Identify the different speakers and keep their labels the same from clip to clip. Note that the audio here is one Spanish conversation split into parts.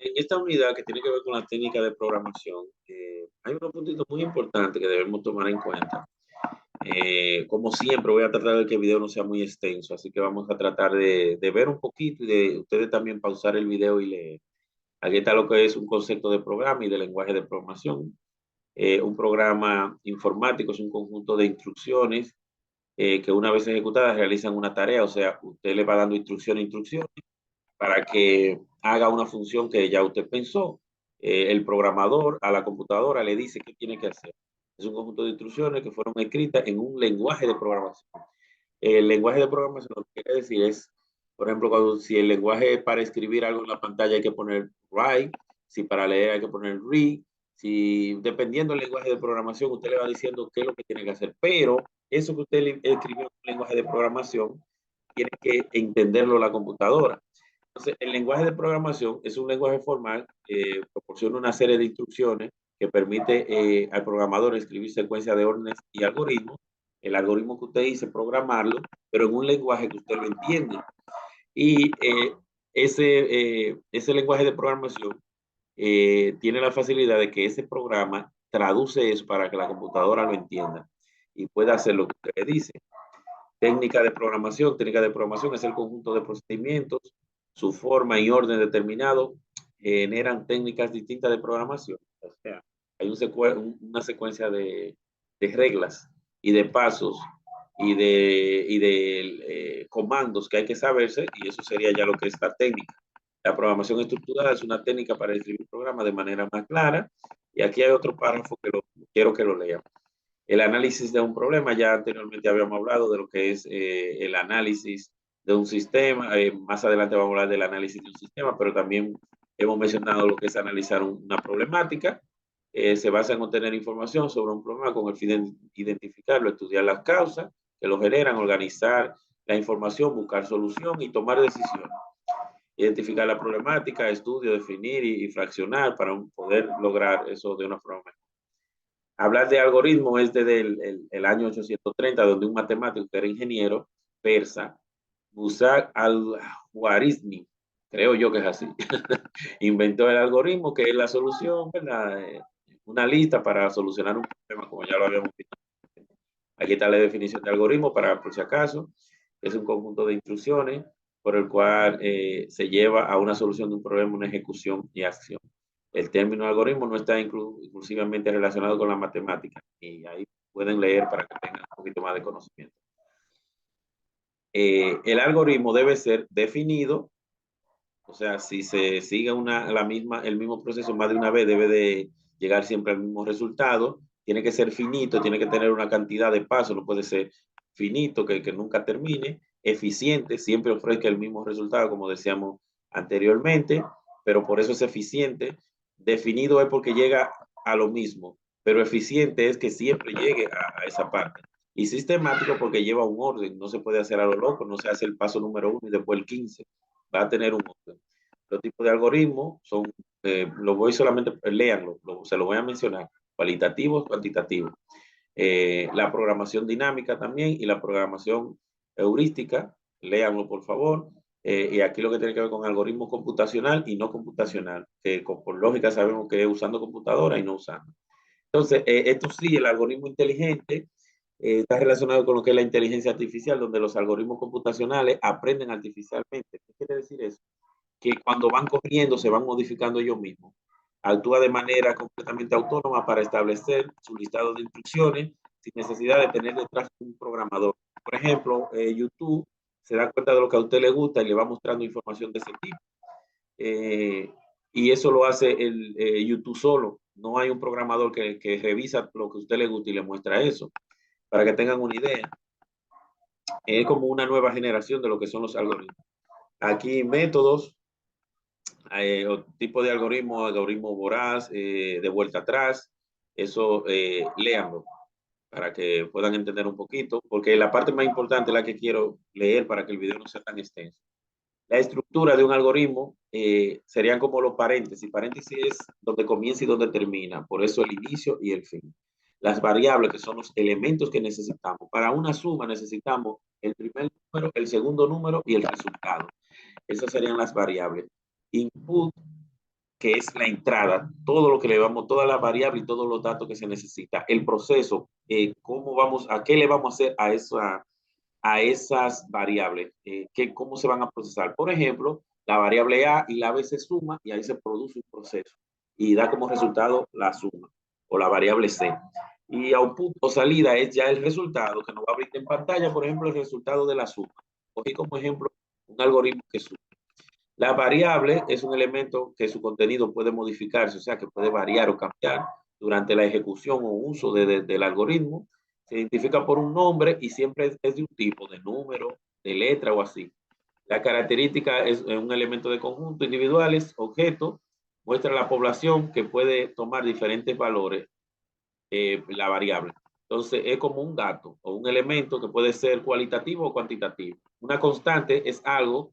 Speaker 1: En esta unidad que tiene que ver con la técnica de programación, hay unos puntitos muy importantes que debemos tomar en cuenta. Como siempre, voy a tratar de que el video no sea muy extenso, así que vamos a tratar de ver un poquito y de ustedes también pausar el video y leer. Aquí está lo que es un concepto de programa y de lenguaje de programación. Un programa informático es un conjunto de instrucciones que una vez ejecutadas realizan una tarea, o sea, usted le va dando instrucciones para que haga una función que ya usted pensó. El programador a la computadora le dice qué tiene que hacer. Es un conjunto de instrucciones que fueron escritas en un lenguaje de programación. El lenguaje de programación lo que quiere decir es, por ejemplo, si el lenguaje para escribir algo en la pantalla hay que poner write, si para leer hay que poner read, si dependiendo del lenguaje de programación usted le va diciendo qué es lo que tiene que hacer. Pero eso que usted escribió en un lenguaje de programación tiene que entenderlo la computadora. Entonces, el lenguaje de programación es un lenguaje formal que proporciona una serie de instrucciones que permite al programador escribir secuencias de órdenes y algoritmos. El algoritmo que usted dice, programarlo, pero en un lenguaje que usted lo entiende. Y ese lenguaje de programación tiene la facilidad de que ese programa traduce eso para que la computadora lo entienda y pueda hacer lo que usted le dice. Técnica de programación es el conjunto de procedimientos, su forma y orden determinado generan técnicas distintas de programación. O sea, hay una secuencia de reglas y de pasos y de comandos que hay que saberse y eso sería ya lo que es la técnica. La programación estructurada es una técnica para escribir programas de manera más clara y aquí hay otro párrafo que quiero que lo lean. El análisis de un problema, ya anteriormente habíamos hablado de lo que es el análisis de un sistema, más adelante vamos a hablar del análisis de un sistema, pero también hemos mencionado lo que es analizar una problemática. Se basa en obtener información sobre un problema con el fin de identificarlo, estudiar las causas que lo generan, organizar la información, buscar solución y tomar decisiones. Identificar la problemática, estudio, definir y fraccionar para poder lograr eso de una forma mejor. Hablar de algoritmo es desde el año 830, donde un matemático que era ingeniero persa, Musa al-Khwarizmi, creo yo que es así, inventó el algoritmo que es la solución, ¿verdad? Una lista para solucionar un problema, como ya lo habíamos visto. Aquí está la definición de algoritmo para, por si acaso, es un conjunto de instrucciones por el cual se lleva a una solución de un problema, una ejecución y acción. El término algoritmo no está inclusivamente relacionado con la matemática y ahí pueden leer para que tengan un poquito más de conocimiento. El algoritmo debe ser definido, o sea, si se sigue el mismo proceso más de una vez, debe de llegar siempre al mismo resultado. Tiene que ser finito, tiene que tener una cantidad de pasos, no puede ser finito, que nunca termine. Eficiente, siempre ofrezca el mismo resultado, como decíamos anteriormente, pero por eso es eficiente. Definido es porque llega a lo mismo, pero eficiente es que siempre llegue a esa parte. Y sistemático porque lleva un orden, no se puede hacer a lo loco, no se hace el paso número 1 y después el 15, va a tener un orden. Los tipos de algoritmos son, los voy solamente, léanlo, se lo voy a mencionar, cualitativos, cuantitativos. La programación dinámica también y la programación heurística, léanlo por favor. Y aquí lo que tiene que ver con algoritmo computacional y no computacional, que por lógica sabemos que es usando computadora y no usando. Entonces, esto sí, el algoritmo inteligente está relacionado con lo que es la inteligencia artificial, donde los algoritmos computacionales aprenden artificialmente. ¿Qué quiere decir eso? Que cuando van corriendo se van modificando ellos mismos. Actúa de manera completamente autónoma para establecer su listado de instrucciones sin necesidad de tener detrás un programador. Por ejemplo, YouTube se da cuenta de lo que a usted le gusta y le va mostrando información de ese tipo. Eh, y eso lo hace el YouTube solo. No hay un programador que revisa lo que a usted le gusta y le muestra eso. Para que tengan una idea, es como una nueva generación de lo que son los algoritmos. Aquí métodos, tipo de algoritmo voraz, de vuelta atrás, eso léanlo para que puedan entender un poquito, porque la parte más importante es la que quiero leer para que el video no sea tan extenso. La estructura de un algoritmo serían como los paréntesis. Paréntesis es donde comienza y donde termina, por eso el inicio y el fin. Las variables, que son los elementos que necesitamos. Para una suma necesitamos el primer número, el segundo número y el resultado. Esas serían las variables. Input, que es la entrada, todo lo que le vamos, todas las variables y todos los datos que se necesita, el proceso, cómo vamos, a qué le vamos a hacer a esas variables, cómo se van a procesar. Por ejemplo, la variable A y la B se suma y ahí se produce un proceso y da como resultado la suma o la variable C. Y output o salida es ya el resultado que nos va a abrir en pantalla, por ejemplo, el resultado de la suma. Cogí como ejemplo un algoritmo que suma. La variable es un elemento que su contenido puede modificarse, o sea, que puede variar o cambiar durante la ejecución o uso del algoritmo. Se identifica por un nombre y siempre es de un tipo, de número, de letra o así. La característica es un elemento de conjunto individuales, objeto, muestra la población que puede tomar diferentes valores, la variable. Entonces, es como un dato o un elemento que puede ser cualitativo o cuantitativo. Una constante es algo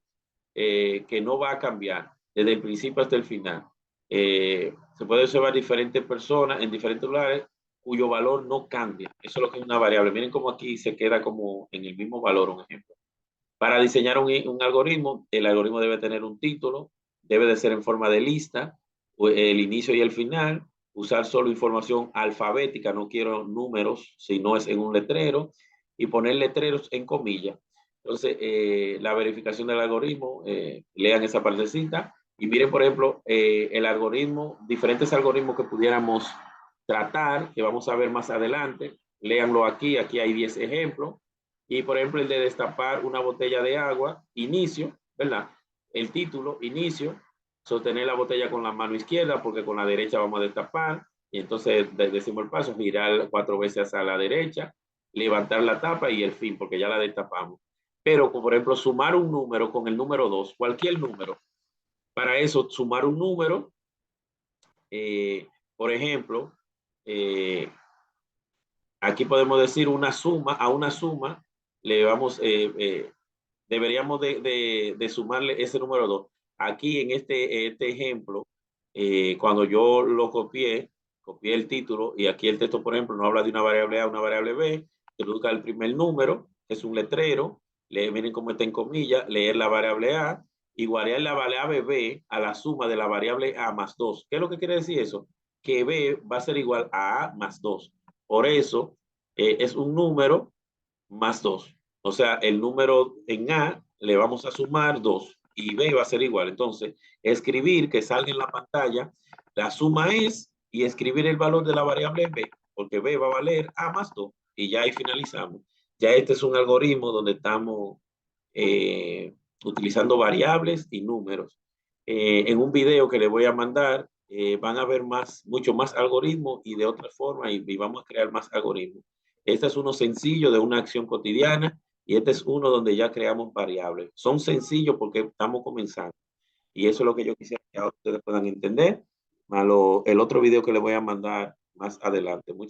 Speaker 1: que no va a cambiar desde el principio hasta el final. Se puede observar diferentes personas en diferentes lugares cuyo valor no cambia. Eso es lo que es una variable. Miren cómo aquí se queda como en el mismo valor, un ejemplo. Para diseñar un algoritmo, el algoritmo debe tener un título, debe de ser en forma de lista, el inicio y el final, usar solo información alfabética, no quiero números, si no es en un letrero, y poner letreros en comillas. Entonces, la verificación del algoritmo, lean esa partecita y miren, por ejemplo, el algoritmo, diferentes algoritmos que pudiéramos tratar, que vamos a ver más adelante. Léanlo aquí, aquí hay 10 ejemplos. Y por ejemplo, el de destapar una botella de agua, inicio, ¿verdad? El título, inicio, sostener la botella con la mano izquierda porque con la derecha vamos a destapar. Y entonces decimos el paso, girar 4 veces hacia la derecha, levantar la tapa y el fin, porque ya la destapamos. Pero, por ejemplo, sumar un número con el número 2, cualquier número. Para eso, sumar un número, por ejemplo, eh, aquí podemos decir una suma, a una suma le vamos, deberíamos de sumarle ese número 2. Aquí en este ejemplo, cuando yo lo copié el título y aquí el texto, por ejemplo, no habla de una variable A, una variable B, introduzca el primer número, que es un letrero, miren cómo está en comillas, leer la variable A, igualar la variable B a la suma de la variable A más 2. ¿Qué es lo que quiere decir eso? Que B va a ser igual a A más 2. Por eso es un número más 2. O sea, el número en A le vamos a sumar 2 y B va a ser igual. Entonces, escribir que salga en la pantalla, la suma es y escribir el valor de la variable B, porque B va a valer A más 2 y ya ahí finalizamos. Ya este es un algoritmo donde estamos eh, utilizando variables y números. En un video que les voy a mandar, van a ver mucho más algoritmos y de otra forma y vamos a crear más algoritmos. Este es uno sencillo de una acción cotidiana y este es uno donde ya creamos variables. Son sencillos porque estamos comenzando y eso es lo que yo quisiera que ustedes puedan entender. El otro video que les voy a mandar más adelante. Muchas